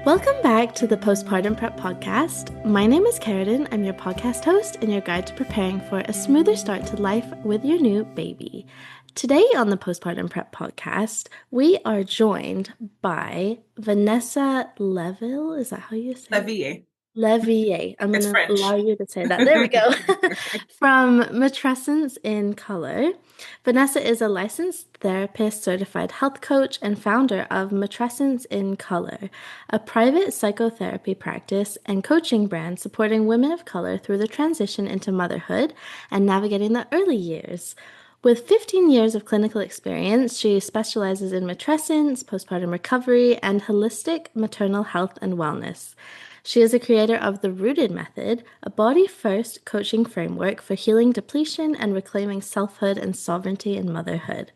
Welcome back to the Postpartum Prep Podcast. My name is Karen. I'm your podcast host and your guide to preparing for a smoother start to life with your new baby. Today on the Postpartum Prep Podcast, we are joined by Vanessa Leville. Is that how you say it? Levier. Levier. I'm going It's to allow French. you to say that. There we go. From Matrescence in Color. Vanessa is a licensed therapist, certified health coach, and founder of Matrescence in Color, a private psychotherapy practice and coaching brand supporting women of color through the transition into motherhood and navigating the early years. With 15 years of clinical experience, she specializes in matrescence, postpartum recovery, and holistic maternal health and wellness. She is a creator of the Rooted Method, a body-first coaching framework for healing depletion and reclaiming selfhood and sovereignty in motherhood.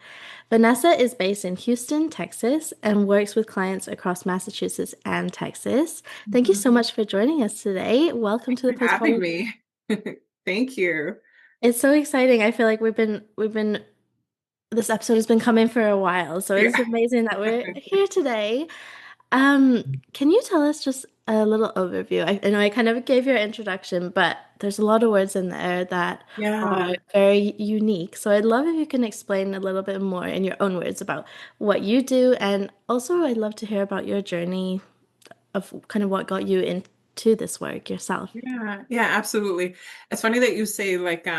Vanessa is based in Houston, Texas, and works with clients across Massachusetts and Texas. Thank you Mhm. so much for joining us today. Welcome to the For having Postpartum. me. Thank you. It's so exciting. I feel like we've been this episode has been coming for a while, so Yeah. it's amazing that we're here today. Can you tell us just a little overview? I know I kind of gave your introduction, but there's a lot of words in there that are Yeah. very unique. So I'd love if you can explain a little bit more in your own words about what you do, and also I'd love to hear about your journey of kind of what got you into this work yourself. Yeah. Yeah, absolutely. It's funny that you say like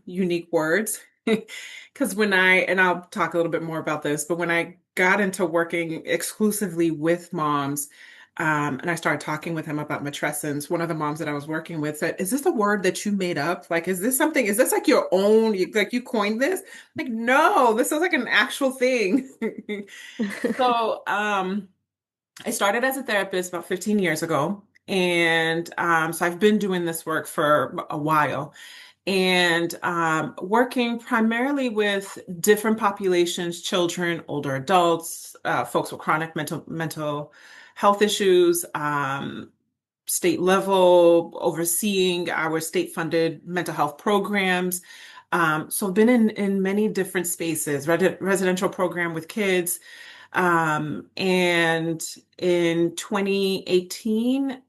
unique words because and I'll talk a little bit more about this, but when I got into working exclusively with moms, and I started talking with them about matrescence, one of the moms that I was working with said, "Is this a word that you made up? Like, is this like your own, like you coined this?" Like, no, this is like an actual thing. So, I started as a therapist about 15 years ago. And so I've been doing this work for a while and working primarily with different populations, children, older adults, folks with chronic mental health issues, state level, overseeing our state-funded mental health programs. So I've been in many different spaces, residential program with kids, and in 2018,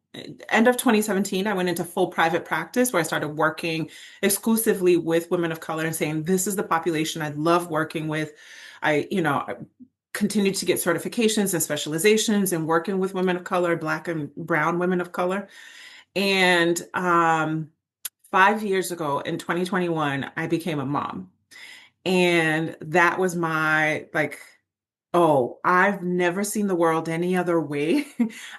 end of 2017, I went into full private practice where I started working exclusively with women of color and saying, this is the population I love working with. I continued to get certifications and specializations in working with women of color, Black and brown women of color. And 5 years ago in 2021, I became a mom. And that was my like, oh, I've never seen the world any other way.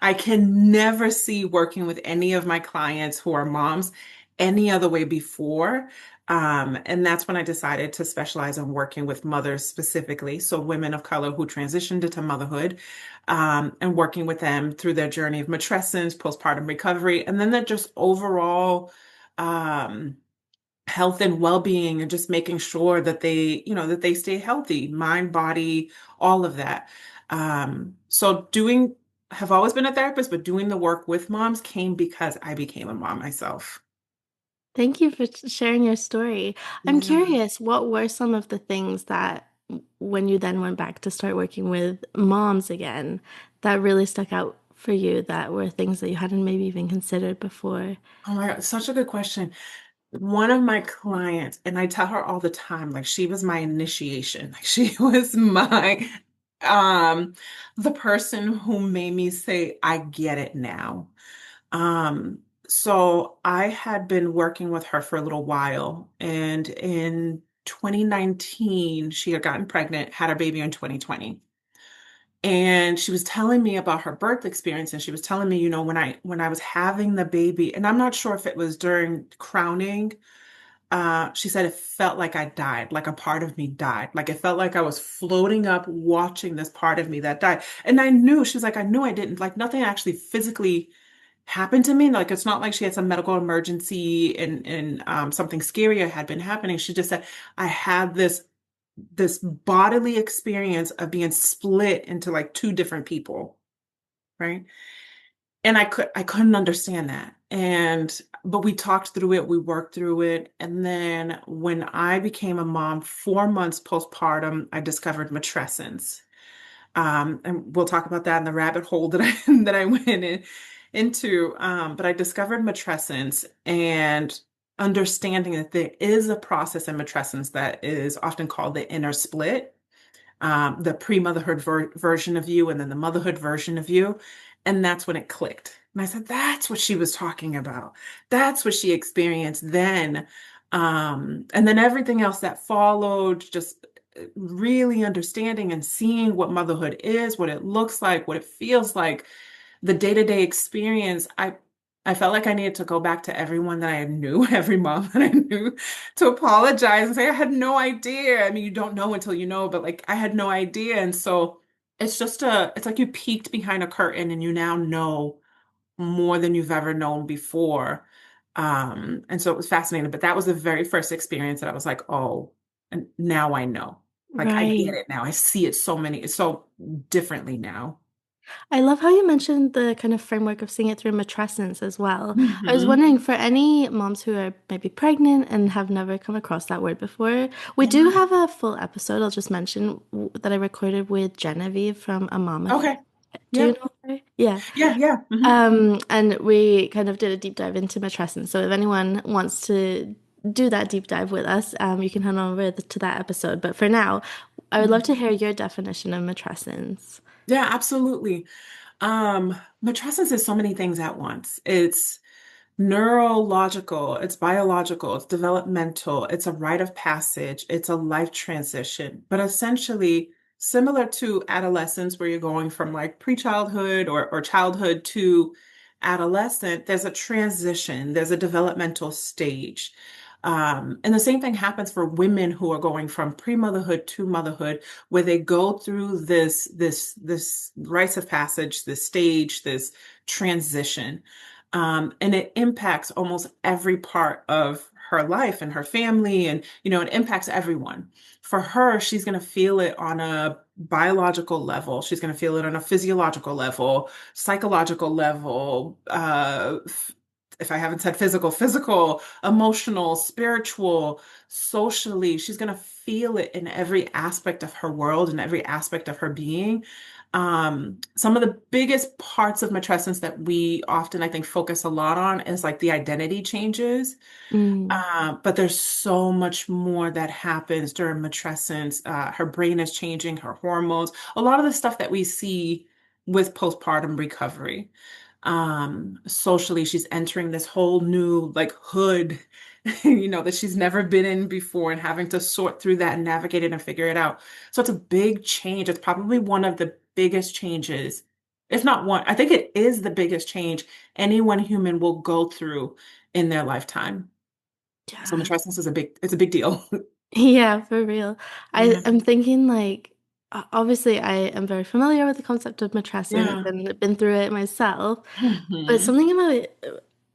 I can never see working with any of my clients who are moms any other way before. And that's when I decided to specialize in working with mothers specifically. So women of color who transitioned into motherhood, and working with them through their journey of matrescence, postpartum recovery, and then that just overall, um, health and well-being and just making sure that they stay healthy, mind, body, all of that. So doing have always been a therapist, but doing the work with moms came because I became a mom myself. Thank you for sharing your story. I'm Yeah. curious, what were some of the things that, when you then went back to start working with moms again, that really stuck out for you that were things that you hadn't maybe even considered before? Oh my God, such a good question. One of my clients, and I tell her all the time, like she was my initiation. Like she was my um the person who made me say, I get it now. So I had been working with her for a little while, and in 2019, she had gotten pregnant, had her baby in 2020. And she was telling me about her birth experience, and she was telling me, when I was having the baby, and I'm not sure if it was during crowning, she said it felt like I died, like a part of me died. Like it felt like I was floating up watching this part of me that died. And she was like, I knew I didn't, like nothing actually physically happened to me. Like it's not like she had some medical emergency and something scarier had been happening. She just said, I had this bodily experience of being split into like two different people, right? And I couldn't understand that. But we talked through it, we worked through it. And then when I became a mom, 4 months postpartum, I discovered matrescence. And we'll talk about that in the rabbit hole that I that I went into. But I discovered matrescence and understanding that there is a process in matrescence that is often called the inner split, the pre-motherhood version of you and then the motherhood version of you. And that's when it clicked. And I said, that's what she was talking about. That's what she experienced then. And then everything else that followed, just really understanding and seeing what motherhood is, what it looks like, what it feels like, the day-to-day experience. I felt like I needed to go back to everyone that I knew, every mom that I knew, to apologize and say I had no idea. I mean, you don't know until you know, but like I had no idea. And so it's like you peeked behind a curtain and you now know more than you've ever known before. And so it was fascinating. But that was the very first experience that I was like, oh, and now I know. Like I get Right. it now. I see it so differently now. I love how you mentioned the kind of framework of seeing it through matrescence as well. I was Hmm. wondering for any moms who are maybe pregnant and have never come across that word before, we do Yeah. have a full episode I'll just mention that I recorded with Genevieve from A Mammoth. Okay. Do you Yeah. know her? Yeah. Yeah. Hmm. And we kind of did a deep dive into matrescence. So if anyone wants to do that deep dive with us, you can head over to that episode. But for now, I would love to hear your definition of matrescence. Yeah, absolutely. Matrescence is so many things at once. It's neurological, it's biological, it's developmental, it's a rite of passage, it's a life transition. But essentially, similar to adolescence, where you're going from like pre-childhood or childhood to adolescent, there's a transition, there's a developmental stage. And the same thing happens for women who are going from pre-motherhood to motherhood, where they go through this rites of passage, this stage, this transition. And it impacts almost every part of her life and her family, and it impacts everyone. For her, she's going to feel it on a biological level. She's going to feel it on a physiological level, psychological level. If I haven't said physical, emotional, spiritual, socially, she's going to feel it in every aspect of her world and every aspect of her being. Some of the biggest parts of matrescence that we often, I think, focus a lot on is like the identity changes. Mm, But there's so much more that happens during matrescence. Her brain is changing, her hormones, a lot of the stuff that we see with postpartum recovery. Socially, she's entering this whole new like hood, that she's never been in before and having to sort through that and navigate it and figure it out. So it's a big change. It's probably one of the biggest changes, if not one. I think it is the biggest change any one human will go through in their lifetime. So yeah. matrescence is it's a big deal. Yeah, for real. Yeah. I'm thinking like obviously I am very familiar with the concept of matrescence Yeah. and been through it myself, but Hmm. something about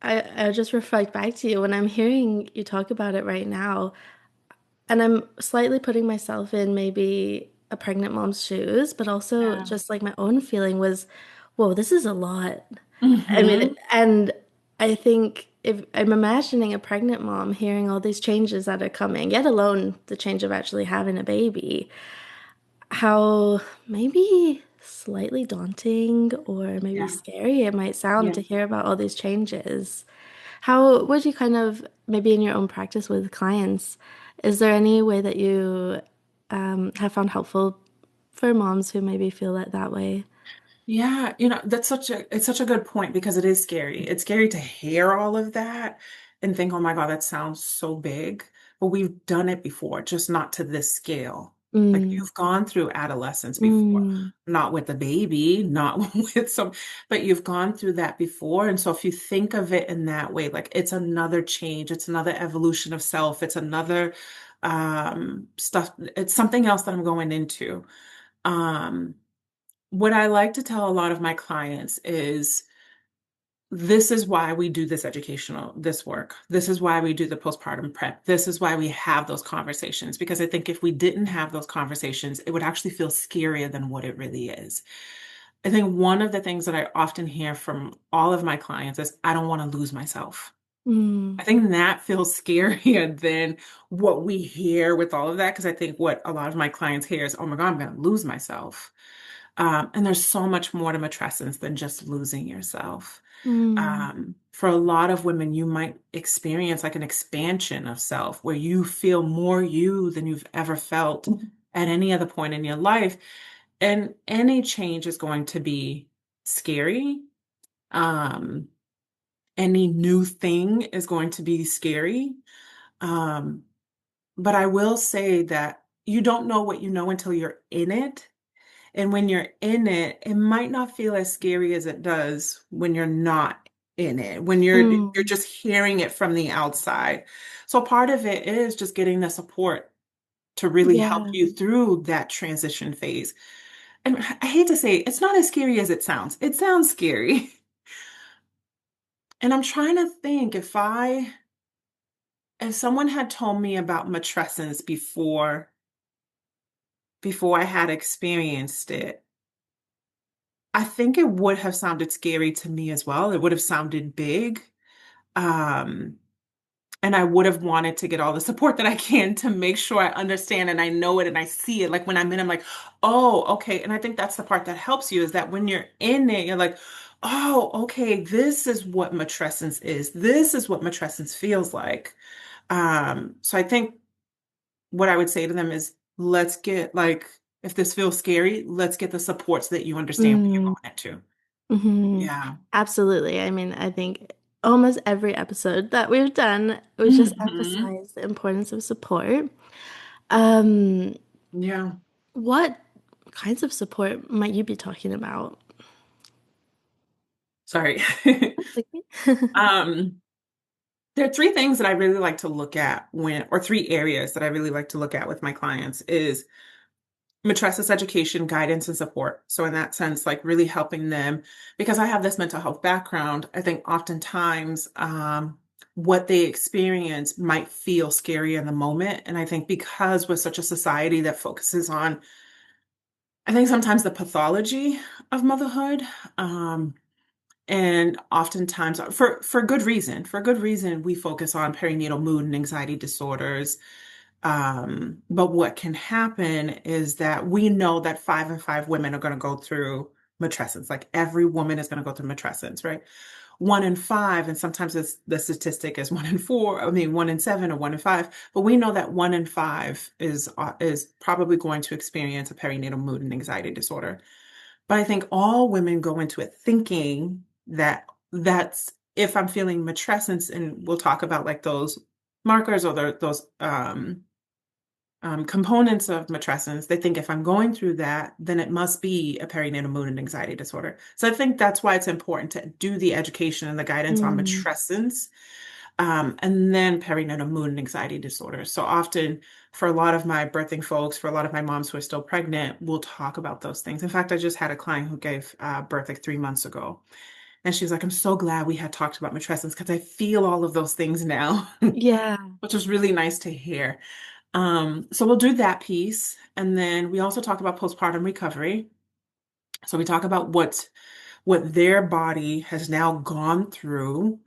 I just reflect back to you when I'm hearing you talk about it right now, and I'm slightly putting myself in maybe a pregnant mom's shoes, but also Yeah. just like my own feeling was, whoa, this is a lot. I mean, Hmm. and I think if I'm imagining a pregnant mom hearing all these changes that are coming, yet alone the change of actually having a baby, how maybe slightly daunting or maybe Yeah. scary it might sound Yeah. to hear about all these changes. How would you kind of, maybe in your own practice with clients, is there any way that you have found helpful for moms who maybe feel that way? Yeah, that's it's such a good point because it is scary. It's scary to hear all of that and think, oh my God, that sounds so big. But we've done it before, just not to this scale. Like Mm, you've gone through adolescence before, mm, not with a baby, not with but you've gone through that before. And so if you think of it in that way, like it's another change, it's another evolution of self, it's another stuff, it's something else that I'm going into. Um, what I like to tell a lot of my clients is this is why we do this work. This is why we do the postpartum prep. This is why we have those conversations. Because I think if we didn't have those conversations, it would actually feel scarier than what it really is. I think one of the things that I often hear from all of my clients is, I don't want to lose myself. mm. I think that feels scarier than what we hear with all of that. Because I think what a lot of my clients hear is, oh my God, I'm going to lose myself. And there's so much more to matrescence than just losing yourself. Mm. For a lot of women, you might experience like an expansion of self where you feel more you than you've ever felt at any other point in your life. And any change is going to be scary. Um, any new thing is going to be scary. Um, but I will say that you don't know what you know until you're in it. And when you're in it, it might not feel as scary as it does when you're not in it, when you're Mm. just hearing it from the outside. So part of it is just getting the support to really help Yeah. you through that transition phase. And I hate to say it, it's not as scary as it sounds. It sounds scary. And I'm trying to think if someone had told me about matrescence before I had experienced it, I think it would have sounded scary to me as well. It would have sounded big. Um, and I would have wanted to get all the support that I can to make sure I understand and I know it and I see it. Like when I'm in, I'm like, oh, okay. And I think that's the part that helps you is that when you're in it, you're like, oh, okay, this is what matrescence is. This is what matrescence feels like. So I think what I would say to them is let's get like, if this feels scary, let's get the supports that you understand what you're Mm. going into. Hmm. Yeah. Absolutely. I mean, I think almost every episode that we've done, we just Hmm. emphasize the importance of support. Um, Yeah. what kinds of support might you be talking about? Sorry. That's okay. Um, there are three things that I really like to look at or three areas that I really like to look at with my clients is matrescence education, guidance, and support. So in that sense, like really helping them because I have this mental health background, I think oftentimes what they experience might feel scary in the moment. And I think because we're such a society that focuses on, I think sometimes the pathology of motherhood, and oftentimes for good reason, we focus on perinatal mood and anxiety disorders. But what can happen is that we know that 5 in 5 women are going to go through matrescence. Like every woman is going to go through matrescence, right? 1 in 5, and sometimes the statistic is 1 in 4. I mean, 1 in 7 or 1 in 5. But we know that 1 in 5 is probably going to experience a perinatal mood and anxiety disorder. But I think all women go into it thinking that that's if I'm feeling matrescence, and we'll talk about like those markers or those components of matrescence, they think if I'm going through that, then it must be a perinatal mood and anxiety disorder. So I think that's why it's important to do the education and the guidance on Mm. matrescence, and then perinatal mood and anxiety disorders. So often, for a lot of my birthing folks, for a lot of my moms who are still pregnant, we'll talk about those things. In fact, I just had a client who gave birth like 3 months ago. And she's like, I'm so glad we had talked about matrescence because I feel all of those things now, Yeah. which was really nice to hear. So we'll do that piece. And then we also talk about postpartum recovery. So we talk about what their body has now gone through,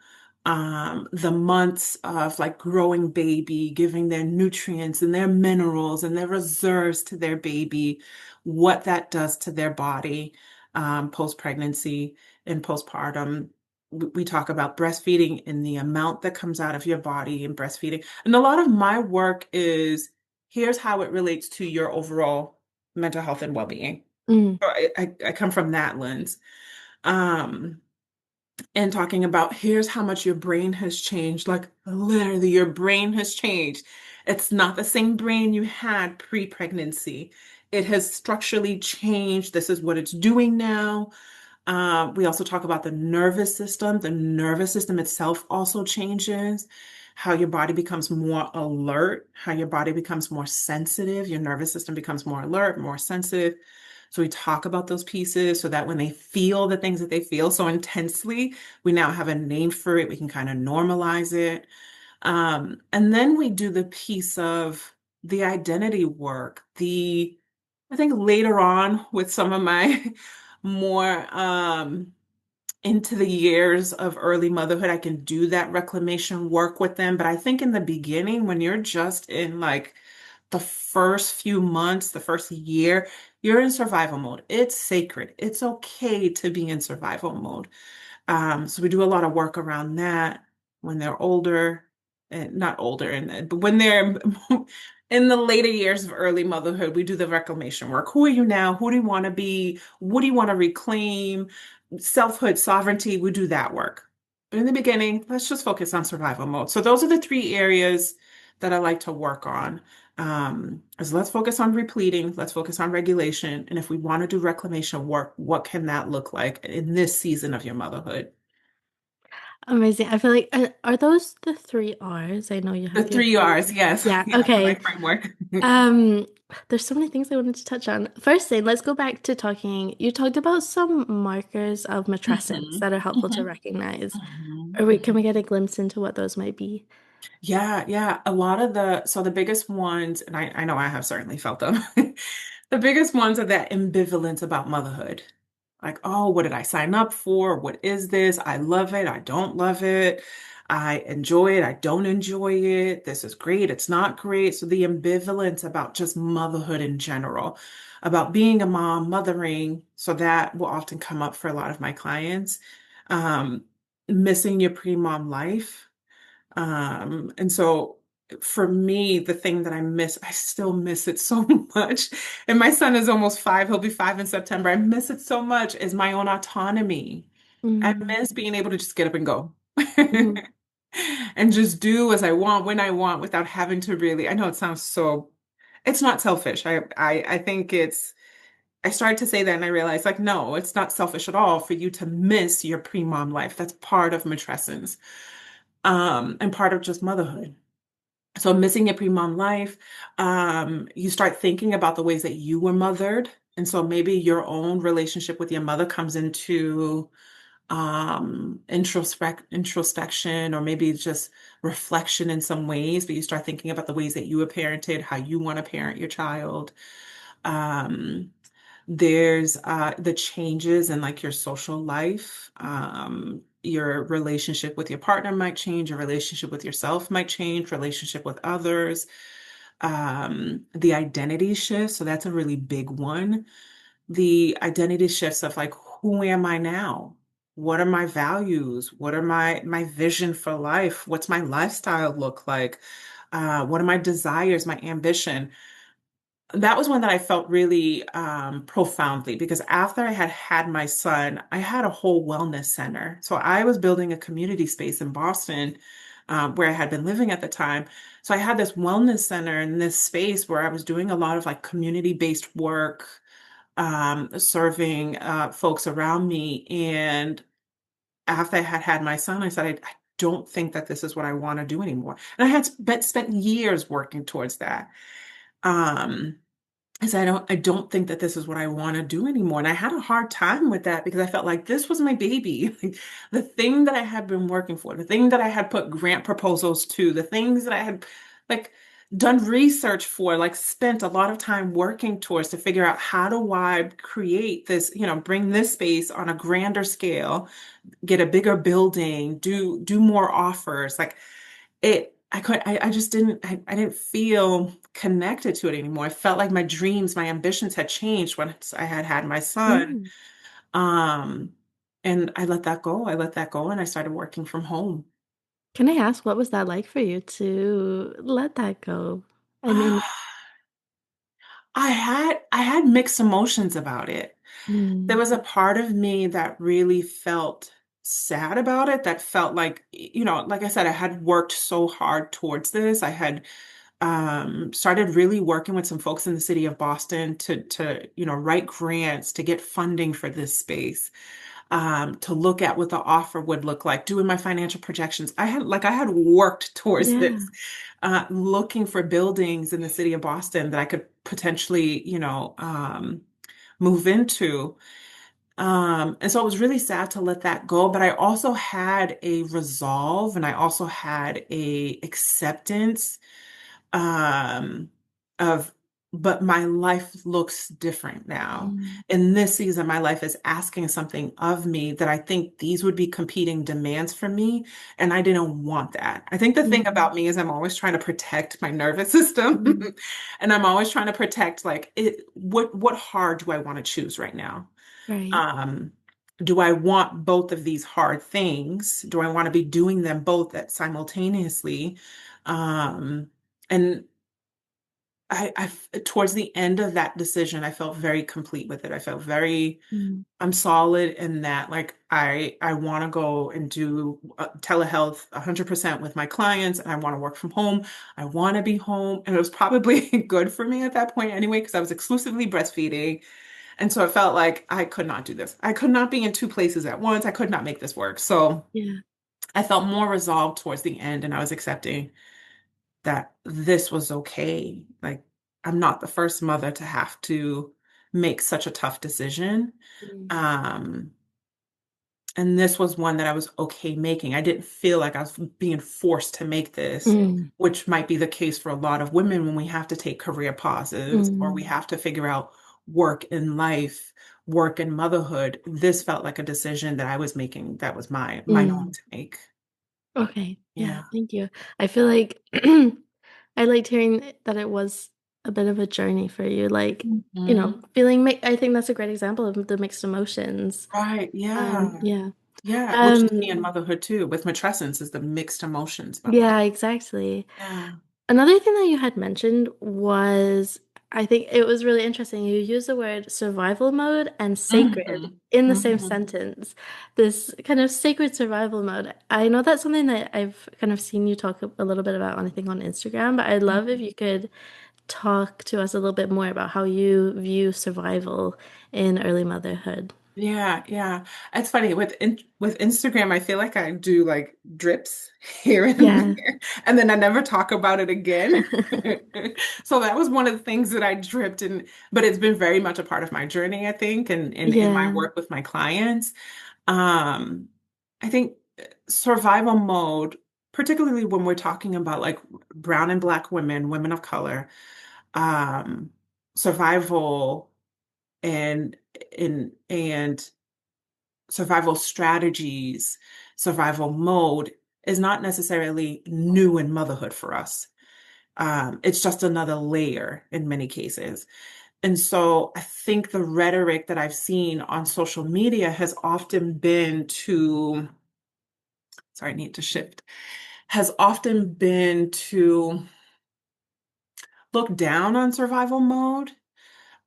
the months of like growing baby, giving their nutrients and their minerals and their reserves to their baby, what that does to their body, post-pregnancy and postpartum. We talk about breastfeeding and the amount that comes out of your body and breastfeeding. And a lot of my work is here's how it relates to your overall mental health and well-being. Mm. So I come from that lens. Um, and talking about here's how much your brain has changed. Like literally, your brain has changed. It's not the same brain you had pre-pregnancy. It has structurally changed. This is what it's doing now. We also talk about the nervous system. The nervous system itself also changes, how your body becomes more alert, how your body becomes more sensitive. Your nervous system becomes more alert, more sensitive. So we talk about those pieces so that when they feel the things that they feel so intensely, we now have a name for it. We can kind of normalize it. And then we do the piece of the identity work, I think later on with some of my more into the years of early motherhood, I can do that reclamation work with them. But I think in the beginning, when you're just in like the first few months, the first year, you're in survival mode. It's sacred. It's okay to be in survival mode. So we do a lot of work around that when they're older, and not older, and but when they're in the later years of early motherhood, we do the reclamation work. Who are you now? Who do you want to be? What do you want to reclaim? Selfhood, sovereignty, we do that work. But in the beginning, let's just focus on survival mode. So those are the three areas that I like to work on. Is let's focus on repleting, let's focus on regulation, and if we want to do reclamation work, what can that look like in this season of your motherhood? Amazing. I feel like are those the three R's? I know you The have your three three. R's, yes, Yeah, yeah, for my okay. framework. Um, there's so many things I wanted to touch on. First thing, let's go back to talking. You talked about some markers of matrescence Mhm, that are helpful to mhm, recognize. mhm, Or wait, can mhm. we get a glimpse into what those might be? Yeah, yeah. A lot of so the biggest ones, and I know I have certainly felt them. The biggest ones are that ambivalence about motherhood. Like, oh, what did I sign up for? What is this? I love it. I don't love it. I enjoy it. I don't enjoy it. This is great. It's not great. So the ambivalence about just motherhood in general, about being a mom, mothering. So that will often come up for a lot of my clients. Um, Missing your pre-mom life. And so for me, the thing that I miss, I still miss it so much. And my son is almost 5. He'll be 5 in September. I miss it so much is my own autonomy. I Mm, miss being able to just get up and go. mhm, And just do as I want when I want without having to really, I know it sounds so, it's not selfish. I think I started to say that and I realized like, no, it's not selfish at all for you to miss your pre-mom life. That's part of matrescence, and part of just motherhood. So missing your pre-mom life, you start thinking about the ways that you were mothered. And so maybe your own relationship with your mother comes into introspection, or maybe just reflection in some ways, but you start thinking about the ways that you were parented, how you want to parent your child. Um, there's the changes in like your social life. Your relationship with your partner might change, your relationship with yourself might change, relationship with others. The identity shift, so that's a really big one. The identity shifts of like, who am I now? What are my values? What are my vision for life? What's my lifestyle look like? What are my desires, my ambition? That was one that I felt really profoundly because after I had had my son, I had a whole wellness center. So I was building a community space in Boston, where I had been living at the time. So I had this wellness center in this space where I was doing a lot of like community-based work, serving folks around me. And after I had had my son, I said, I don't think that this is what I want to do anymore. And I had spent years working towards that. Um, is I don't think that this is what I want to do anymore. And I had a hard time with that because I felt like this was my baby. Like, the thing that I had been working for, the thing that I had put grant proposals to, the things that I had like done research for, like spent a lot of time working towards to figure out how do I create this, bring this space on a grander scale, get a bigger building, do more offers. Like I just I didn't feel connected to it anymore. I felt like my dreams, my ambitions had changed once I had had my son. mm. Um, and I let that go. I let that go and I started working from home. Can I ask what was that like for you to let that go? I mean, I had mixed emotions about it. There mm, was a part of me that really felt sad about it, that felt like, like I said, I had worked so hard towards this. I had started really working with some folks in the city of Boston to write grants to get funding for this space, to look at what the offer would look like, doing my financial projections. I had worked towards yeah. this, looking for buildings in the city of Boston that I could potentially, move into. And so it was really sad to let that go, but I also had a resolve and I also had a acceptance, um, of but my life looks different now. Mm, In this season, my life is asking something of me that I think these would be competing demands for me, and I didn't want that. I think the thing mm, about me is I'm always trying to protect my nervous system, mm, and I'm always trying to protect like what hard do I want to choose right now? right. Um, do I want both of these hard things? Do I want to be doing them both at simultaneously? Um, and towards the end of that decision, I felt very complete with it. I felt very, Mm, I'm solid in that. Like I want to go and do telehealth 100% with my clients, and I want to work from home. I want to be home, and it was probably good for me at that point anyway, because I was exclusively breastfeeding, and so it felt like I could not do this. I could not be in two places at once. I could not make this work. So yeah. I felt more resolved towards the end, and I was accepting that this was okay. Like, I'm not the first mother to have to make such a tough decision. Mm, Um, and this was one that I was okay making. I didn't feel like I was being forced to make this, mm, which might be the case for a lot of women when we have to take career pauses or we mm, have to figure out work in life, work and motherhood. This felt like a decision that I was making that was my own mm. to make. Okay. Yeah, Yeah. thank you. I feel like I liked hearing that it was a bit of a journey for you. Like, Mhm. feeling I think that's a great example of the mixed emotions. Right. Yeah. Yeah. Yeah, which is me Um, in motherhood too, with matrescence is the mixed emotions motherhood. yeah, exactly. Yeah. Another thing that you had mentioned was, I think it was really interesting. You used the word survival mode and sacred Hmm. in the same Hmm. sentence. This kind of sacred survival mode. I know that's something that I've kind of seen you talk a little bit about on, I think, on Instagram, but I'd love if you could talk to us a little bit more about how you view survival in early motherhood. Yeah, yeah. It's funny with Instagram, I feel like I do like drips here and Yeah. there, and then I never talk about it again. So that was one of the things that I dripped in, but it's been very much a part of my journey, I think, and in my Yeah. work with my clients. Um, I think survival mode, particularly when we're talking about like brown and black women, women of color, um, survival and and survival strategies, survival mode is not necessarily new in motherhood for us. It's just another layer in many cases. And so I think the rhetoric that I've seen on social media has often been to, sorry, I need to shift, has often been to look down on survival mode,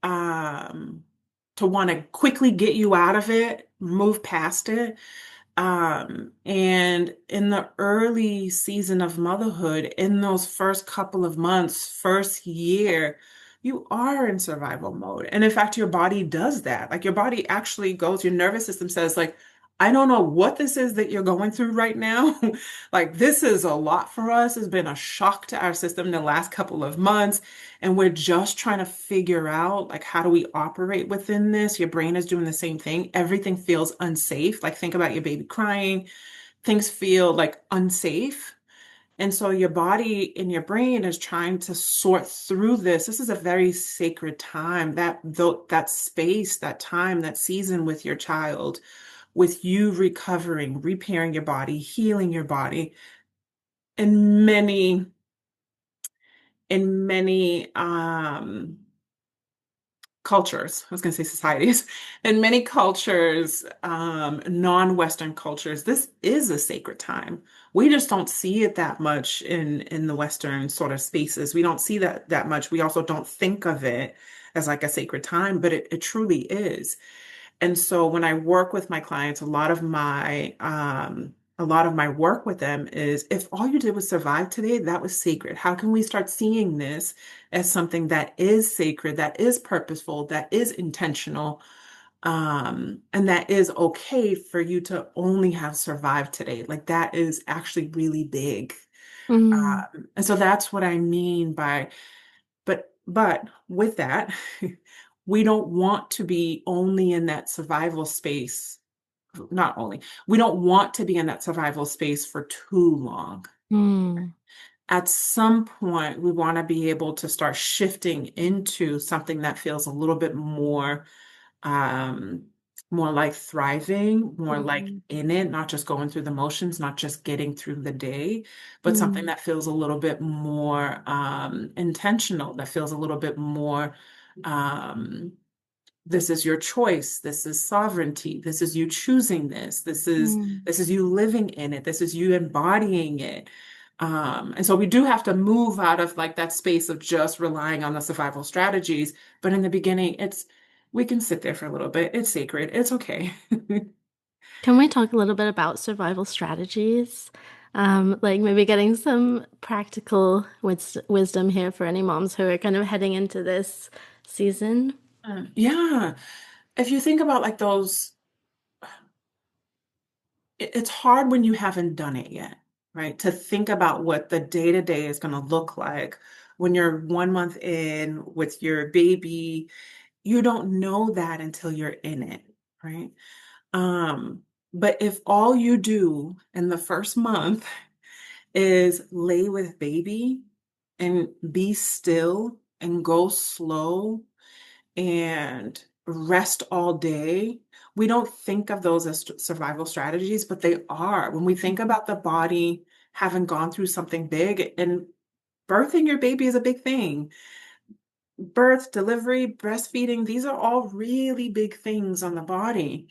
um, to want to quickly get you out of it, move past it. And in the early season of motherhood, in those first couple of months, first year, you are in survival mode. And in fact, your body does that. Like your body actually goes, your nervous system says, like, I don't know what this is that you're going through right now. Like, this is a lot for us. It's been a shock to our system the last couple of months. And we're just trying to figure out, like, how do we operate within this? Your brain is doing the same thing. Everything feels unsafe. Like, think about your baby crying. Things feel like unsafe. And so your body and your brain is trying to sort through this. This is a very sacred time. That space, that time, that season with your child, with you recovering, repairing your body, healing your body in many cultures, I was going to say societies, in many cultures, non-Western cultures, this is a sacred time. We just don't see it that much in the Western sort of spaces. We don't see that much. We also don't think of it as like a sacred time, but it truly is. And so when I work with my clients, a lot of my work with them is if all you did was survive today, that was sacred. How can we start seeing this as something that is sacred, that is purposeful, that is intentional, and that is okay for you to only have survived today? Like that is actually really big. Mm, And so that's what I mean by but with that, we don't want to be only in that survival space. Not only, we don't want to be in that survival space for too long. mm. at some point we want to be able to start shifting into something that feels a little bit um, more like thriving, more like Mm, in it, not just going through the motions, not just getting through the day, but something mm, that feels a little bit more intentional, that feels a little bit more um, this is your choice. This is sovereignty. This is you choosing this. mm. This is you living in it. This is you embodying it. And so we do have to move out of like that space of just relying on the survival strategies. But in the beginning, we can sit there for a little bit. It's sacred. It's okay. Can we talk a little bit about survival strategies? Like maybe getting some practical wisdom here for any moms who are kind of heading into this season. Yeah. If you think about like those it's hard when you haven't done it yet, right? To think about what the day to day is going to look like when you're 1 month in with your baby. You don't know that until you're in it, right? Um, but if all you do in the first month is lay with baby and be still and go slow and rest all day, we don't think of those as survival strategies, but they are. When we think about the body having gone through something big, and birthing your baby is a big thing. Birth, delivery, breastfeeding, these are all really big things on the body.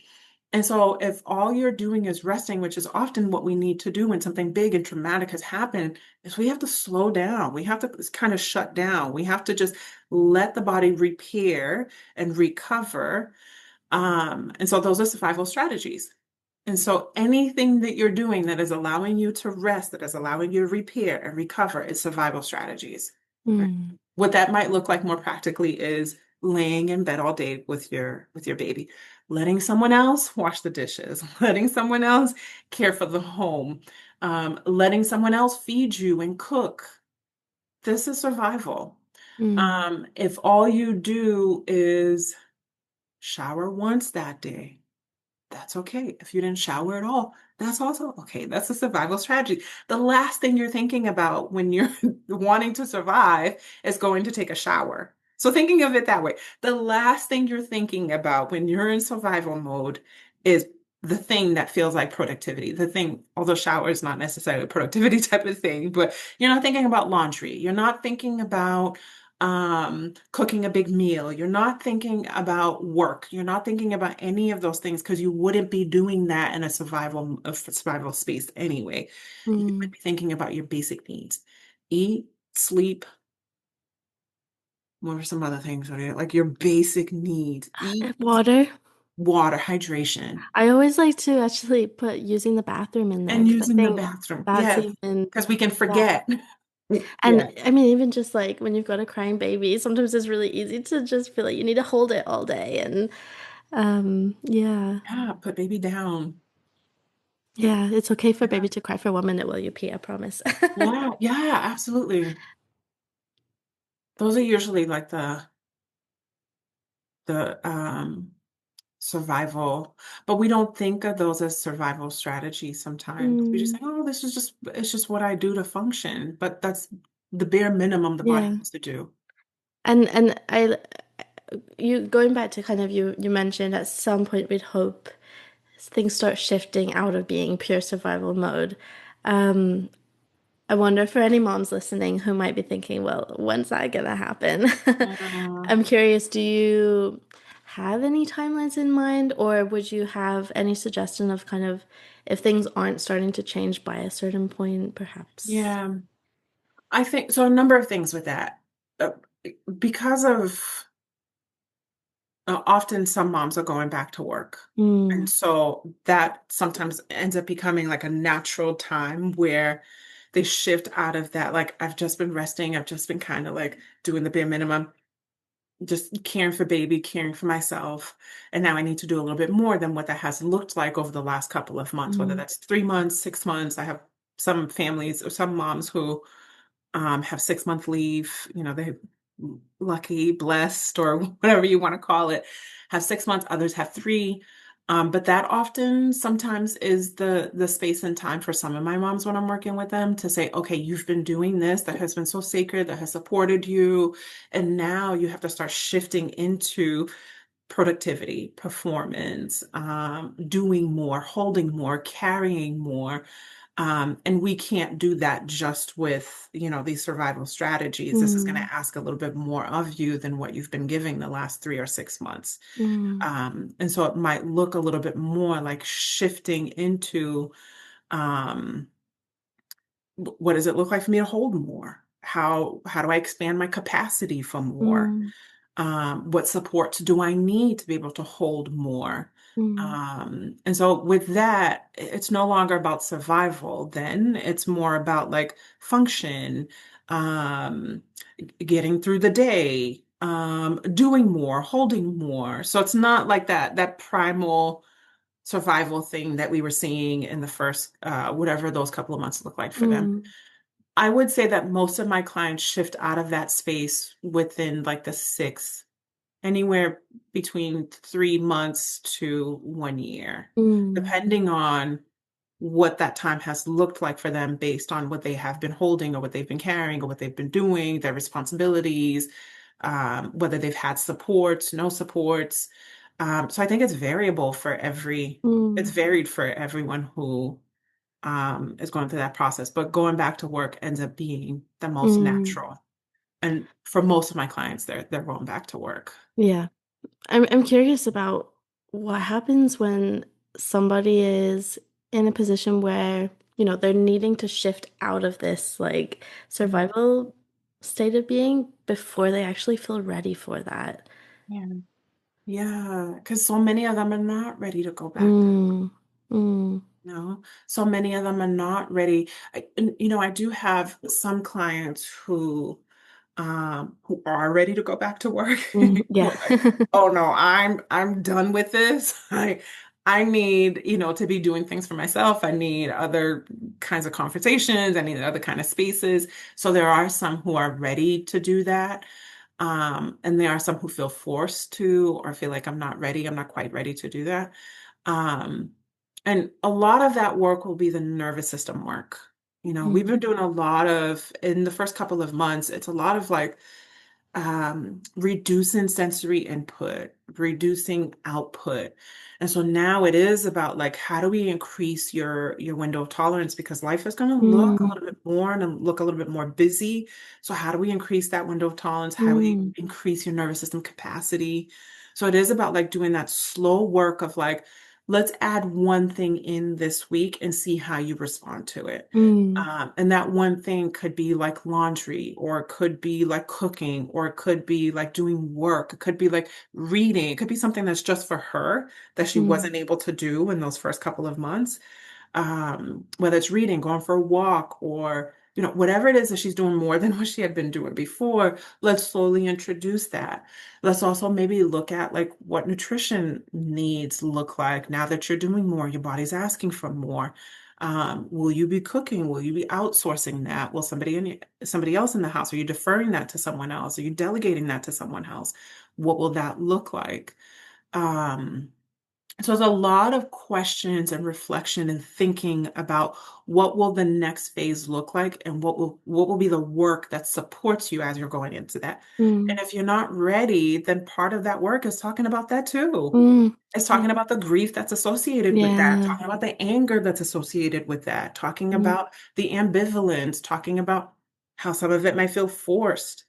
And so, if all you're doing is resting, which is often what we need to do when something big and traumatic has happened, is we have to slow down. We have to kind of shut down. We have to just let the body repair and recover. And so, those are survival strategies. And so, anything that you're doing that is allowing you to rest, that is allowing you to repair and recover, is survival strategies. Right? Mm, What that might look like more practically is laying in bed all day with your baby, letting someone else wash the dishes, letting someone else care for the home, letting someone else feed you and cook. This is survival. mm, If all you do is shower once that day, that's okay. If you didn't shower at all, that's also okay. That's a survival strategy. The last thing you're thinking about when you're wanting to survive is going to take a shower. So, thinking of it that way, the last thing you're thinking about when you're in survival mode is the thing that feels like productivity. The thing, although shower is not necessarily a productivity type of thing, but you're not thinking about laundry. You're not thinking about cooking a big meal. You're not thinking about work. You're not thinking about any of those things because you wouldn't be doing that in a survival space anyway. You would mm. be thinking about your basic needs. Eat, sleep, what are some other things? Like your basic needs. Eat, Water. water, hydration, I always like to actually put using the bathroom in there and because I using the think bathroom. that's Yes, even, because we can yeah. forget. And Yeah. I mean, even just like when you've got a crying baby, sometimes it's really easy to just feel like you need to hold it all day. And yeah, Yeah, put baby down. yeah, it's okay for Yeah. baby to cry for 1 minute while you pee, I promise. Yeah, yeah, absolutely. Those are usually like the survival, but we don't think of those as survival strategies sometimes. We just Mm, think, oh, it's just what I do to function. But that's the bare minimum the body yeah. has to do. And I you going back to kind of you mentioned at some point we'd hope things start shifting out of being pure survival mode. Um, I wonder for any moms listening who might be thinking, well, when's that gonna happen? Yeah. I'm curious, do you have any timelines in mind, or would you have any suggestion of kind of if things aren't starting to change by a certain point, perhaps? Yeah. I think so. A number of things with that. Uh, because of often some moms are going back to work. And Mm, so that sometimes ends up becoming like a natural time where they shift out of that. Like, I've just been resting, I've just been kind of like doing the bare minimum, just caring for baby, caring for myself. And now I need to do a little bit more than what that has looked like over the last couple of months, whether mm, that's 3 months, 6 months. I have some families or some moms who have 6 month leave, they lucky, blessed, or whatever you want to call it, have 6 months, others have three. But that often sometimes is the space and time for some of my moms when I'm working with them to say, okay, you've been doing this that has been so sacred, that has supported you, and now you have to start shifting into productivity, performance, doing more, holding more, carrying more. And we can't do that just with, these survival strategies. This is going Mm, to ask a little bit more of you than what you've been giving the last 3 or 6 months. mm, And so it might look a little bit more like shifting into um, what does it look like for me to hold more? How do I expand my capacity for more? mm, What supports do I need to be able to hold more? mm, And so with that, it's no longer about survival, then it's more about like function, um, getting through the day, doing more, holding more. So it's not like that primal survival thing that we were seeing in the first whatever those couple of months look like for them. mm, I would say that most of my clients shift out of that space within like the anywhere between 3 months to 1 year, mm, depending on what that time has looked like for them based on what they have been holding or what they've been carrying or what they've been doing, their responsibilities, whether they've had supports, no supports. So I think it's mm, varied for everyone who is going through that process. But going back to work ends up being the most mm. natural. And for most of my clients, they're going back to work. Yeah. I'm curious about what happens when somebody is in a position where, they're needing to shift out of this like Mhm. survival state of being before they actually feel ready for that. Yeah. Yeah, because so many of them are not ready to go back to, Mm, mm, so many of them are not ready. I do have some clients who are ready to go back to work. mm, Who yeah. are like, oh no, I'm done with this. I need, to be doing things for myself. I need other kinds of conversations. I need other kind of spaces. So there are some who are ready to do that. And there are some who feel forced to or feel like I'm not ready, I'm not quite ready to do that. Um, and a lot of that work will be the nervous system work. We've been Mm, doing a lot of, in the first couple of months, it's a lot of like reducing sensory input, reducing output. And so now it is about like how do we increase your window of tolerance because life is going to look a mm, little bit more and look a little bit more busy. So how do we increase that window of tolerance? How do we mm, increase your nervous system capacity? So it is about like doing that slow work of like, let's add one thing in this week and see how you respond to it. mm, And that one thing could be like laundry, or it could be like cooking, or it could be like doing work. It could be like reading. It could be something that's just for her that she mm, wasn't able to do in those first couple of months. Whether it's reading, going for a walk, or whatever it is that she's doing more than what she had been doing before, let's slowly introduce that. Let's also maybe look at like what nutrition needs look like now that you're doing more, your body's asking for more. Will you be cooking? Will you be outsourcing that? Will somebody else in the house? Are you deferring that to someone else? Are you delegating that to someone else? What will that look like? Um, so there's a lot of questions and reflection and thinking about what will the next phase look like and what will be the work that supports you as you're going into that. mm, And if you're not ready, then part of that work is talking about that too. mm. It's Yeah. talking about the grief that's associated with that, Yeah. talking about the anger that's associated with that, talking Mm, about the ambivalence, talking about how some of it might feel forced.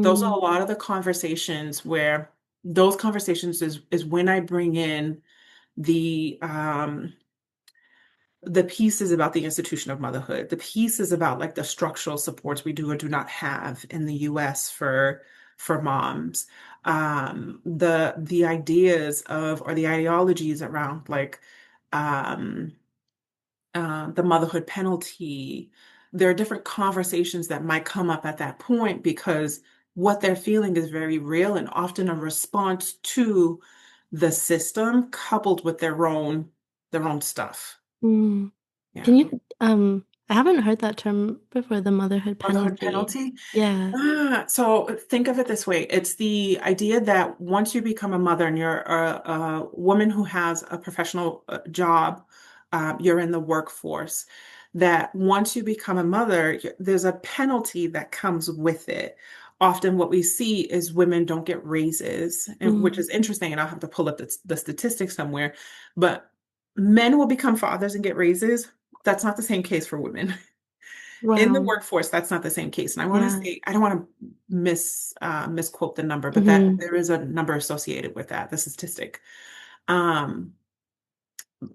Those are mm, a lot of the conversations where those conversations is when I bring in the um the pieces about the institution of motherhood, the pieces about like the structural supports we do or do not have in the US for moms, the ideas of or the ideologies around like um the motherhood penalty. There are different conversations that might come up at that point because what they're feeling is very real and often a response to the system coupled with their own stuff. mm. Yeah. Can you I haven't heard that term before, the motherhood Motherhood penalty. penalty. Yeah. So think of it this way. It's the idea that once you become a mother and you're a woman who has a professional job, you're in the workforce, that once you become a mother, there's a penalty that comes with it. Often what we see is women don't get raises, which Mm. is interesting, and I'll have to pull up the statistics somewhere, but men will become fathers and get raises. That's not the same case for women. In the Wow. workforce, that's not the same case. And I want to Yeah. say, I don't want to misquote the number, but that Hmm. there is a number associated with that, the statistic. Um,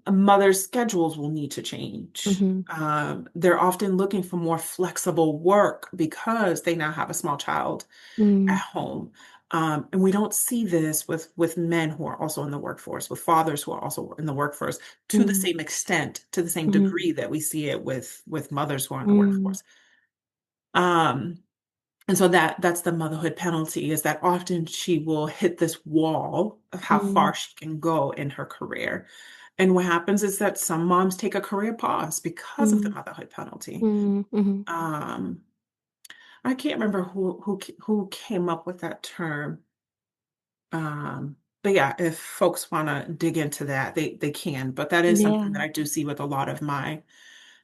Mothers' schedules will need to change. Hmm. They're often looking for more flexible work because they now have a small child at Mm. home. And we don't see this with men who are also in the workforce, with fathers who are also in the workforce to the Mm. same extent, to the same Hmm. degree that we see it with mothers who are in the Mm. workforce. Um, And so that's the motherhood penalty is that often she will hit this wall of how Mm. far she can go in her career. And what happens is that some moms take a career pause because of the Mm. motherhood penalty. Mm. Hmm. Um, I can't remember who came up with that term. But yeah, if folks want to dig into that, they can. But that is something that Yeah. I do see with a lot of my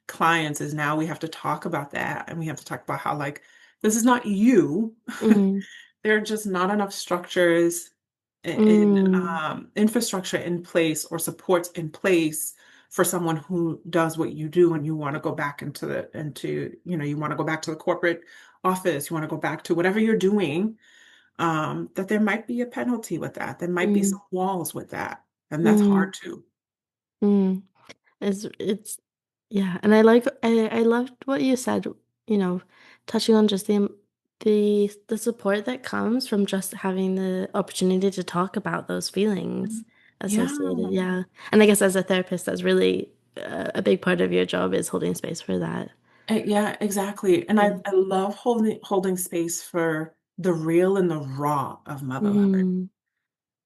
clients is now we have to talk about that and we have to talk about how like this is not you. Mm. There are just not enough structures in Mm. infrastructure in place or supports in place for someone who does what you do and you want to go back into you want to go back to the corporate office, you want to go back to whatever you're doing, that there might be a penalty with that. There might be Mm. some walls with that, and that's Mm. hard too. Mm. It's yeah, and I loved what you said, you know, touching on just the support that comes from just having the opportunity to talk about those feelings Yeah. associated. Yeah. And I guess as a therapist, that's really a big part of your job is holding space for that. Yeah, exactly. And Yeah. I love holding space for the real and the raw of motherhood. Mm.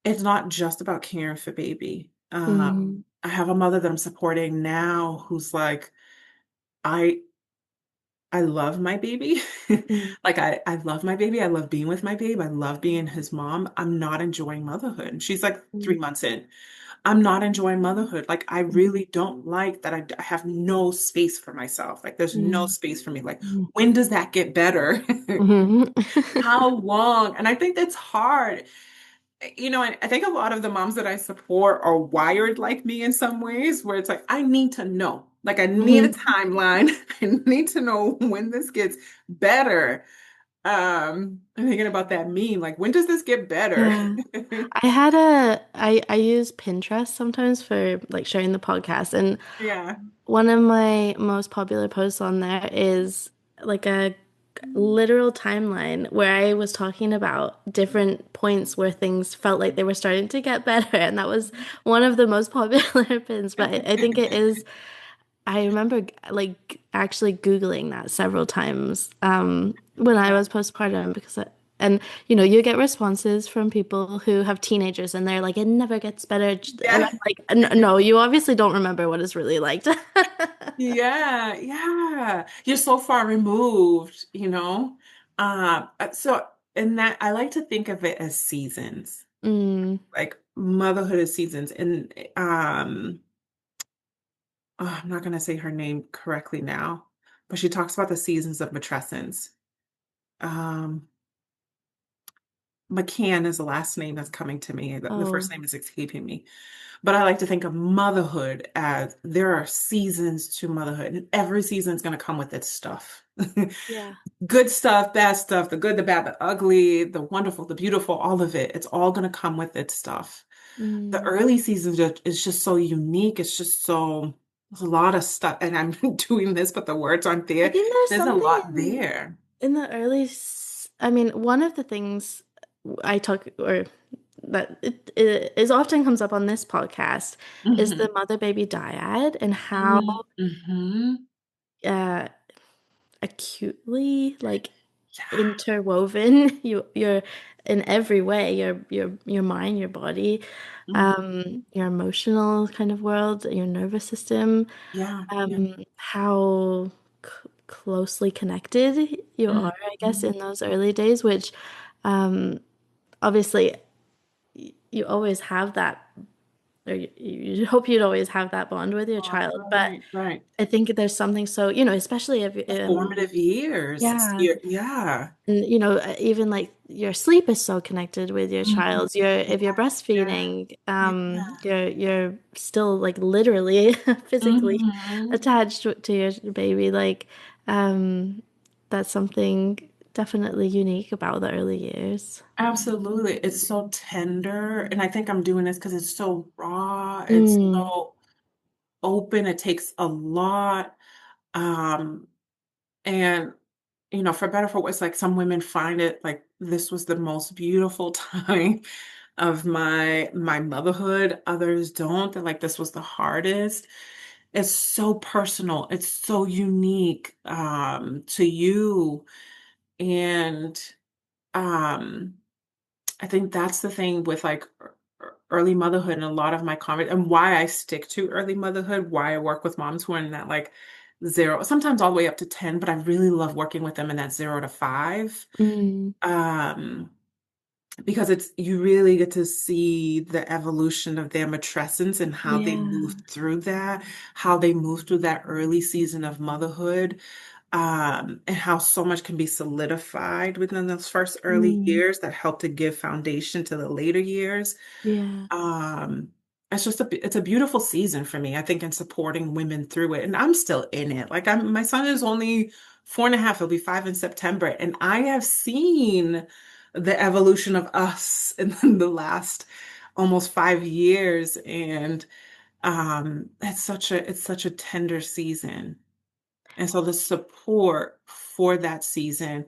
It's not just about caring for baby. Mm. I have a mother that I'm supporting now who's like, I I love my baby. Mm. Like I love my baby. I love being with my babe. I love being his mom. I'm not enjoying motherhood. And she's like Mm. 3 months in. I'm not enjoying motherhood. Like I Mm. really don't like that I have no space for myself. Like there's no Mm. space for me. Like Mm. when does that get better? Mhm. How long? And I think that's hard. I think a lot of the moms that I support are wired like me in some ways, where it's like, I need to know. Like, I need a Mhm. timeline. I need to know when this gets better. I'm thinking about that meme. Like, when does this get better? Yeah. I use Pinterest sometimes for like sharing the podcast, and Yeah. one of my most popular posts on there is like a literal timeline where I was talking about different points where things felt like they were starting to get better, and that was one of the most popular pins. But I think it is. I remember like actually Googling that several times when I was postpartum because and you get responses from people who have teenagers and they're like it never gets better and Yeah. I'm like No, you obviously don't remember what it's really like." Yeah. Yeah. You're so far removed. So, in that, I like to think of it as seasons. Mm. Like motherhood is seasons. And I'm not going to say her name correctly now, but she talks about the seasons of matrescence. Um, McCann is the last name that's coming to me. The first Oh, name is escaping me. But I like to think of motherhood as there are seasons to motherhood, and every season is going to come with its stuff. yeah. Good stuff, bad stuff, the good, the bad, the ugly, the wonderful, the beautiful, all of it. It's all going to come with its stuff. The Mm. early seasons is just so unique. It's just so, there's a lot of stuff. And I'm doing this, but the words aren't I there. think there's There's a something lot there. in the I mean, one of the things I talk or that it is often comes up on this podcast is Hmm. the mother baby dyad and how Hmm. uh acutely like Yeah. interwoven you're in every way your mind, your body, Hmm. your emotional kind of world, your nervous system, Yeah. Yeah. how. closely connected you are, I guess, Mhm. in those early days, which um, obviously you always have that, or you hope you'd always have that bond with your Oh, child. But right, right. I think there's something so, especially if, The formative years. yeah. Yeah. And even like your sleep is so connected with your Mhm. child's. If you're Yeah. breastfeeding, Yeah. you're still like literally physically Hmm. attached to your baby. Like, um, that's something definitely unique about the early years. Absolutely. It's so tender. And I think I'm doing this because it's so raw. It's Mm, so open. It takes a lot. Um, and for better or for worse, like some women find it like this was the most beautiful time of my motherhood. Others don't. They're like, this was the hardest. It's so personal. It's so unique to you. And um I think that's the thing with like early motherhood and a lot of my comment and why I stick to early motherhood, why I work with moms who are in that like 0, sometimes all the way up to 10, but I really love working with them in that 0 to 5. mm, Um, because you really get to see the evolution of their matrescence and how they yeah. moved through that, how they moved through that early season of motherhood, and how so much can be solidified within those first early Mm, years that help to give foundation to the later years. yeah. Um, it's a beautiful season for me, I think, in supporting women through it. And I'm still in it. Like my son is only 4.5, he'll be 5 in September. And I have seen the evolution of us in the last almost 5 years. And it's such a tender season. And so the support for that season,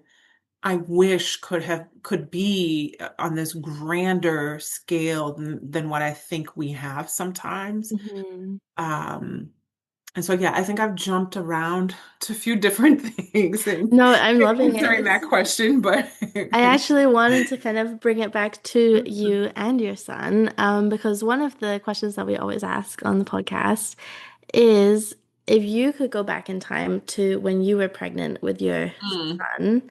I wish could be on this grander scale than what I think we have sometimes. Mhm. Um, and so yeah, I think I've jumped around to a few different things in No, I'm loving answering it. that question, but I actually wanted to kind of bring it back to you and your son, because one of the questions that we always ask on the podcast is if you could go back in time to when you were pregnant with your Mm. son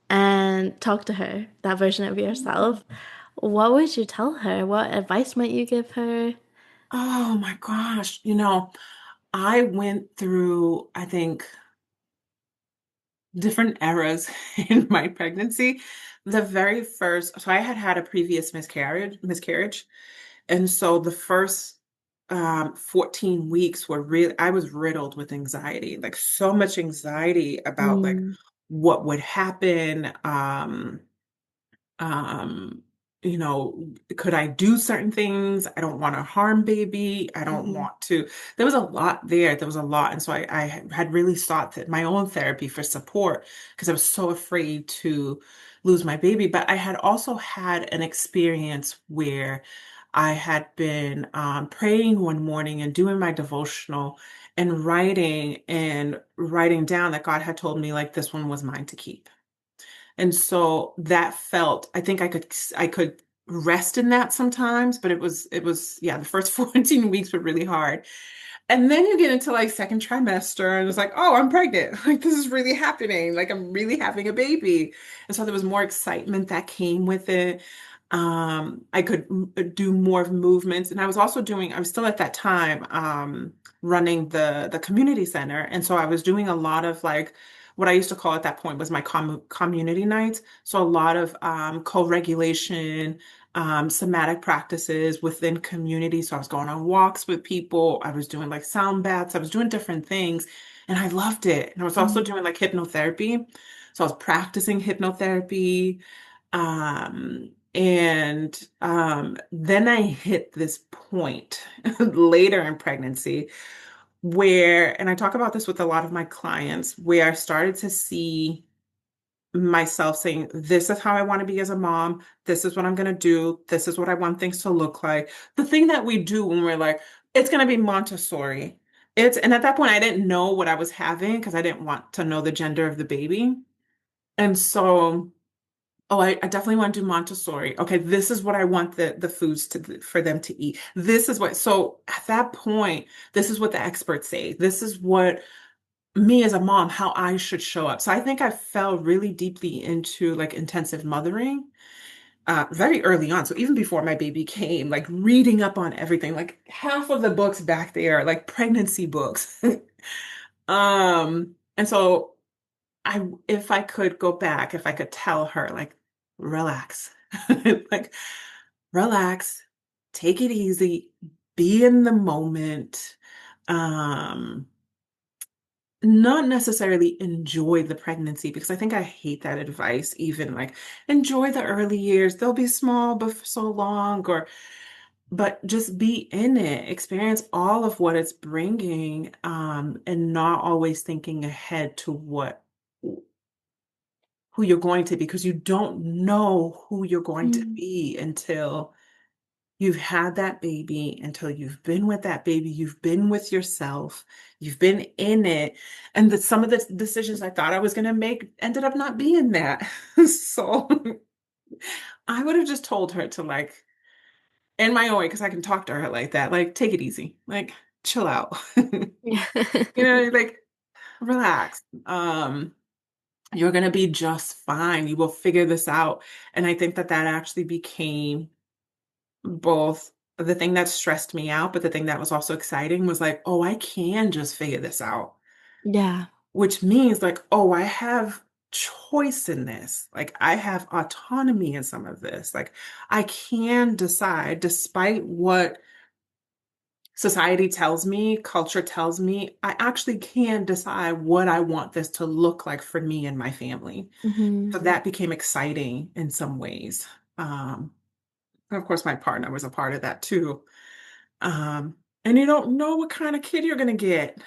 and talk to her, that version of yourself, what would you tell her? What advice might you give her? Oh my gosh, I went through, I think, different eras in my pregnancy. The very first, so I had had a previous miscarriage. And so the first 14 weeks were really, I was riddled with anxiety, like so much anxiety about like Mm, what would happen. Um, you know, could I do certain things? I don't want to harm baby. I don't mhm, want to. There was a lot there. There was a lot. And so I had really sought that my own therapy for support because I was so afraid to lose my baby. But I had also had an experience where I had been praying one morning and doing my devotional and writing down that God had told me like this one was mine to keep. And so that felt, I think I could rest in that sometimes, but yeah, the first 14 weeks were really hard. And then you get into like second trimester and it's like, oh, I'm pregnant. Like this is really happening. Like I'm really having a baby. And so there was more excitement that came with it. I could do more movements. And I was still at that time running the community center. And so I was doing a lot of like what I used to call at that point was my community nights. So a lot of co-regulation, somatic practices within community. So I was going on walks with people. I was doing like sound baths. I was doing different things and I loved it. And I was also mm, doing like hypnotherapy. So I was practicing hypnotherapy. And then I hit this point later in pregnancy and I talk about this with a lot of my clients, where I started to see myself saying, this is how I want to be as a mom. This is what I'm going to do. This is what I want things to look like. The thing that we do when we're like, it's going to be Montessori. And at that point, I didn't know what I was having because I didn't want to know the gender of the baby. And so, oh, I definitely want to do Montessori. Okay, this is what I want the foods for them to eat. So at that point, this is what the experts say. This is what me as a mom, how I should show up. So I think I fell really deeply into like intensive mothering very early on. So even before my baby came, like reading up on everything, like half of the books back there are like pregnancy books. And so if I could go back, if I could tell her, like, relax, like, relax, take it easy, be in the moment. Um, Not necessarily enjoy the pregnancy because I think I hate that advice, even like enjoy the early years. They'll be small but for so long, or but just be in it, experience all of what it's bringing, and not always thinking ahead to who you're going to be because you don't know who you're going to Mm. be until you've had that baby, until you've been with that baby, you've been with yourself, you've been in it. And that some of the decisions I thought I was going to make ended up not being that. So I would have just told her to like, in my own way, because I can talk to her like that, like, take it easy, like, chill out, Yeah. like, relax. You're going to be just fine. You will figure this out. And I think that that actually became both the thing that stressed me out, but the thing that was also exciting was like, oh, I can just figure this out, Yeah. which means like, oh, I have choice in this. Like, I have autonomy in some of this. Like, I can decide despite what society tells me, culture tells me, I actually can decide what I want this to look like for me and my family. Hmm. So that became exciting in some ways. Um, and of course, my partner was a part of that too. And you don't know what kind of kid you're gonna get.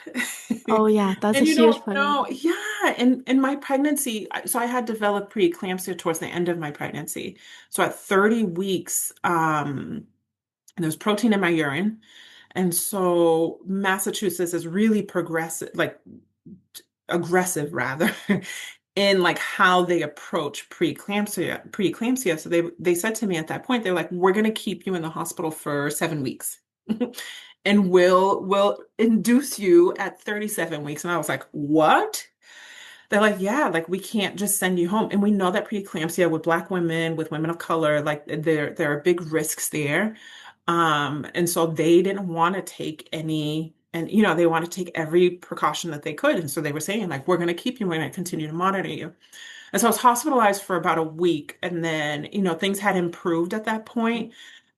Oh yeah, that's a And you huge don't part. know, yeah. And in my pregnancy, so I had developed preeclampsia towards the end of my pregnancy. So at 30 weeks, there was protein in my urine. And so Massachusetts is really progressive, like aggressive rather, in like how they approach preeclampsia. So they said to me at that point, they're like, we're gonna keep you in the hospital for 7 weeks. And we'll induce you at 37 weeks. And I was like, what? They're like, yeah, like we can't just send you home. And we know that preeclampsia with Black women, with women of color, like there are big risks there. And so they didn't want to take any, and they want to take every precaution that they could. And so they were saying, like, we're going to keep you, we're going to continue to monitor you. And so I was hospitalized for about a week. And then, things had improved at that point.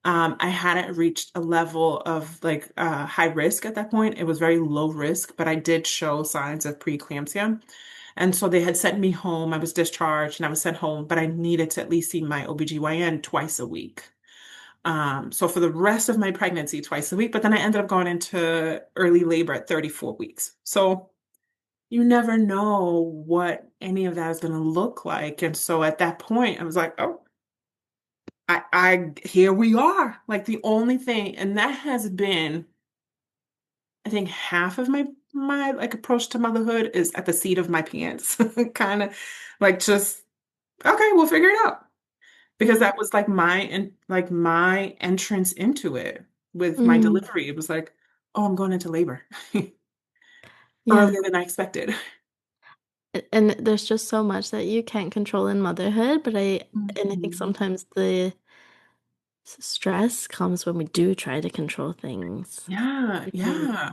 I hadn't reached a level of like high risk at that point. It was very low risk, but I did show signs of preeclampsia. And so they had sent me home. I was discharged and I was sent home, but I needed to at least see my OBGYN twice a week. So for the rest of my pregnancy, twice a week, but then I ended up going into early labor at 34 weeks. So you never know what any of that is going to look like. And so at that point, I was like, oh, here we are. Like the only thing, and that has been, I think half of my like approach to motherhood is at the seat of my pants, kind of like just, okay, we'll figure it out. Because Yeah. that was like my entrance into it with my Mm. delivery. It was like, oh, I'm going into labor Yeah. earlier than I expected. And there's just so much that you can't control in motherhood, but I think Mhm. sometimes the stress comes when we do try to control things. Yeah, Because yeah.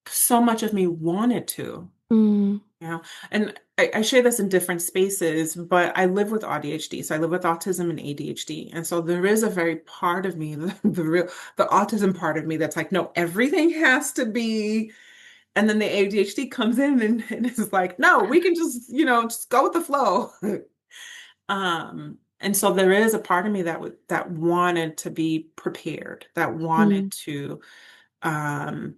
So much of me wanted to, mm, you know, and I share this in different spaces, but I live with ADHD. So I live with autism and ADHD. And so there is a very part of me, the autism part of me that's like, no, everything has to be. And then the ADHD comes in and is like, no, we can just go with the flow. And so there is a part of me that wanted to be prepared, that wanted mm, to, um,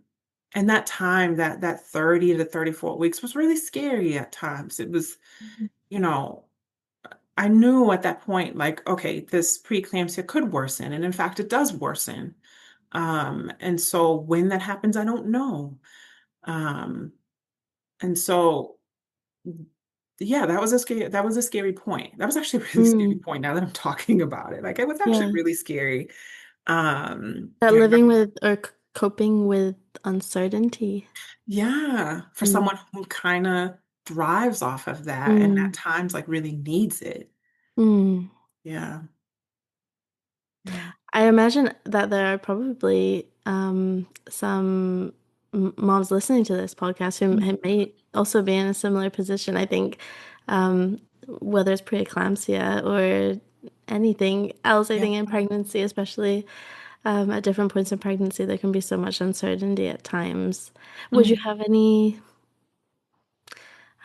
and that time, that 30 to 34 weeks was really scary at times. It was, mhm, you know, I knew at that point, like, okay, this preeclampsia could worsen. And in fact, it does worsen. And so when that happens, I don't know. Um, and so yeah, that was a scary point. That was actually a really scary mm, point now that I'm talking about it. Like it was actually yeah. really scary. That Yeah, living with or coping with uncertainty. Yeah, for Mm, someone who kind of thrives off of that and at mm, times like really needs it. mm. Yeah. Yeah. I imagine that there are probably some moms listening to this podcast who may also be in a similar position. I think um, whether it's preeclampsia or anything else, I Yeah. think in pregnancy, especially at different points in pregnancy, there can be so much uncertainty at times. Would you Mhm. have any,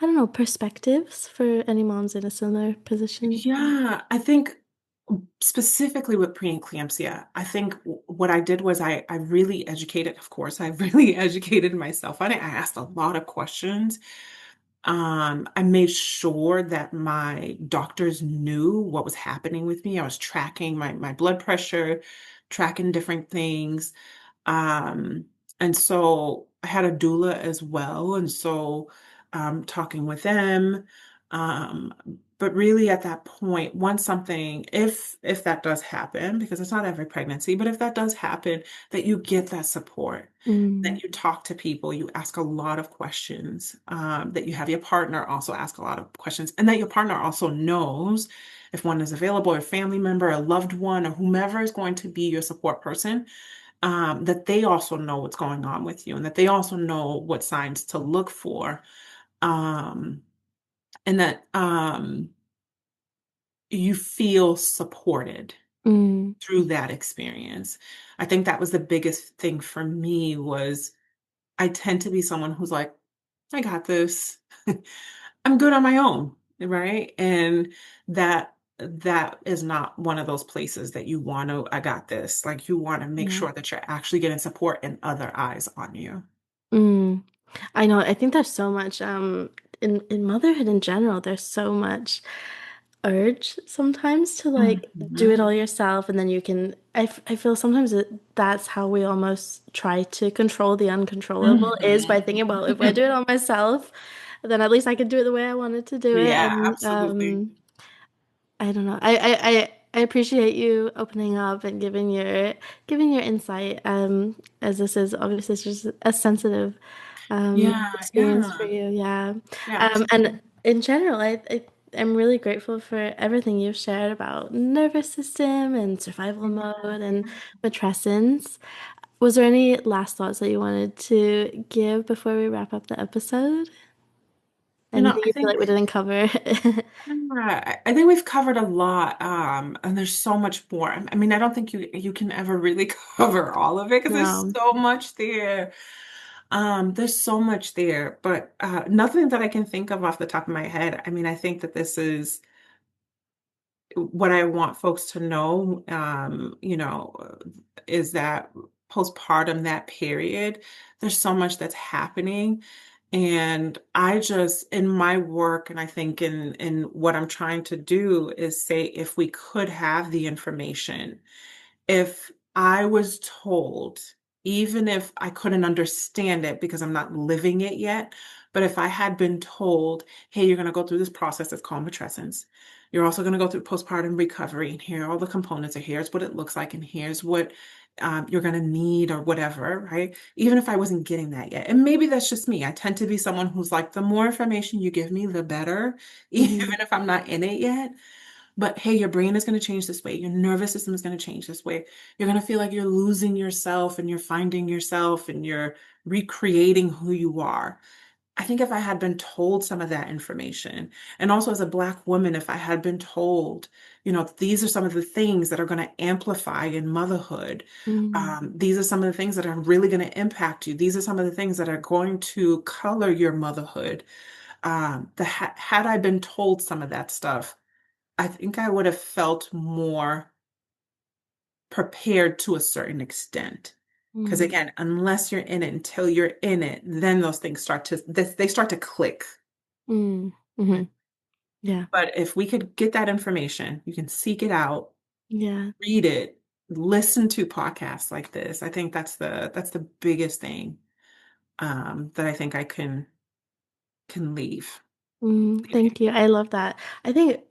I don't know, perspectives for any moms in a similar position? Yeah, I think specifically with preeclampsia, I think what I did was I really educated, of course, I really educated myself on it. I asked a lot of questions. I made sure that my doctors knew what was happening with me. I was tracking my blood pressure, tracking different things. Um, and so I had a doula as well. And so talking with them. Um, but really at that point, once something, if that does happen, because it's not every pregnancy, but if that does happen, that you get that support, Mm, that you talk to people, you ask a lot of questions, that you have your partner also ask a lot of questions, and that your partner also knows if one is available, a family member, a loved one, or whomever is going to be your support person, that they also know what's going on with you and that they also know what signs to look for. Um, and that you feel supported mm, through that experience. I think that was the biggest thing for me was I tend to be someone who's like, I got this. I'm good on my own, right? And that is not one of those places that you want to, I got this. Like you want to make yeah. sure that you're actually getting support and other eyes on you. Mm. I know. I think there's so much in motherhood in general, there's so much urge sometimes to like do Mhm. it all yourself and then you can I feel sometimes that's how we almost try to control the uncontrollable is by Mhm. thinking, well, if I do it all myself, then at least I can do it the way I wanted to do it. Yeah, And absolutely. I don't know. I appreciate you opening up and giving your insight. As this is obviously just a sensitive Yeah, experience for yeah, you. Yeah. yeah, absolutely. And in general, I'm really grateful for everything you've shared about nervous system and survival mode and matrescence. Was there any last thoughts that you wanted to give before we wrap up the episode? Anything I you feel like think we didn't cover? yeah, I think we've covered a lot, and there's so much more. I mean, I don't think you can ever really cover all of it because there's No. so much there. There's so much there, but nothing that I can think of off the top of my head. I mean, I think that this is what I want folks to know, is that postpartum, that period, there's so much that's happening. And I just, in my work, and I think in what I'm trying to do is say, if we could have the information, if I was told, even if I couldn't understand it because I'm not living it yet, but if I had been told, hey, you're going to go through this process that's called matrescence. You're also going to go through postpartum recovery, and here are all the components, and here's what it looks like, and here's what you're going to need, or whatever, right? Even if I wasn't getting that yet. And maybe that's just me. I tend to be someone who's like, the more information you give me, the better, even Hmm. if I'm not in it yet. But hey, your brain is going to change this way. Your nervous system is going to change this way. You're going to feel like you're losing yourself and you're finding yourself and you're recreating who you are. I think if I had been told some of that information, and also as a Black woman, if I had been told, these are some of the things that are going to amplify in motherhood. Mm, These are some of the things that are really going to impact you. These are some of the things that are going to color your motherhood. Had I been told some of that stuff, I think I would have felt more prepared to a certain extent. Because mm, again, unless you're in it, until you're in it, then those things they start to click. mm, hmm. Yeah. But if we could get that information, you can seek it out, Yeah. read it, listen to podcasts like this. I think that's the biggest thing, that I think I can leave you. Thank you. I love that. I think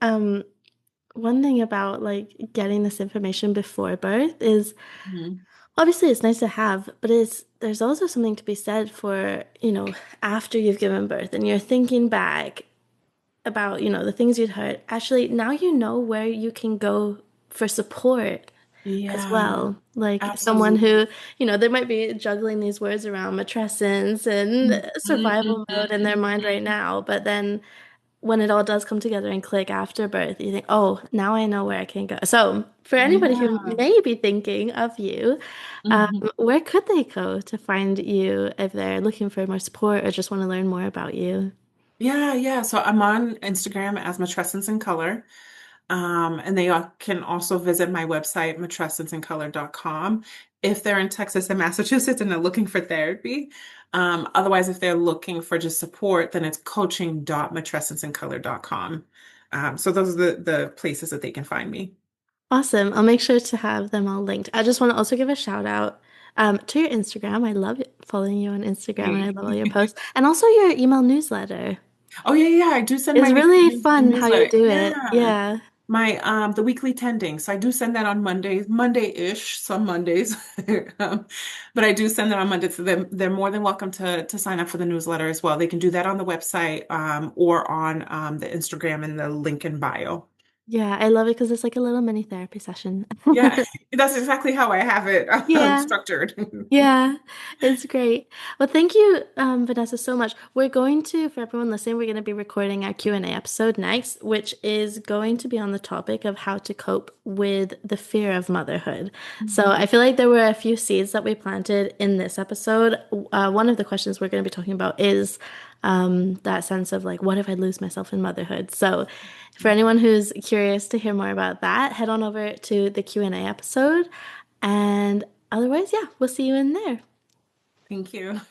one thing about like getting this information before birth is Mhm. Obviously, it's nice to have, but there's also something to be said for, after you've given birth and you're thinking back about, the things you'd heard. Actually, now you know where you can go for support as Yeah, well. Like someone absolutely. who, they might be juggling these words around matrescence and survival mode in their mind right now, but then when it all does come together and click after birth, you think, oh, now I know where I can go. So, for anybody who Yeah. may be thinking of you, Mhm. where could they go to find you if they're looking for more support or just want to learn more about you? Yeah, yeah. So I'm on Instagram as matrescence in color. And they can also visit my website, matrescenceandcolor.com, if they're in Texas and Massachusetts and they're looking for therapy. Otherwise, if they're looking for just support, then it's coaching.matrescenceandcolor.com. So those are the places that they can find me. Awesome. I'll make sure to have them all linked. I just want to also give a shout out to your Instagram. I love following you on Instagram and I love all your posts. And also your email newsletter. Oh yeah, yeah. I do send my It's weekly really fun how you newsletter. do it. Yeah. Yeah. My the weekly tending. So I do send that on Mondays, Monday-ish, some Mondays. Um, but I do send that on Mondays. So they're more than welcome to sign up for the newsletter as well. They can do that on the website or on the Instagram in the link in bio. Yeah, I love it because it's like a little mini therapy session. Yeah, that's exactly how I have it Yeah. structured. Yeah, it's great. Well, thank you, Vanessa, so much. We're going to, for everyone listening, we're going to be recording our Q&A episode next, which is going to be on the topic of how to cope with the fear of motherhood. So Mhm. I feel like there were a few seeds that we planted in this episode. One of the questions we're going to be talking about is that sense of like, what if I lose myself in motherhood? So for anyone who's curious to hear more about that, head on over to the Q&A episode. And otherwise, yeah, we'll see you in there. Thank you.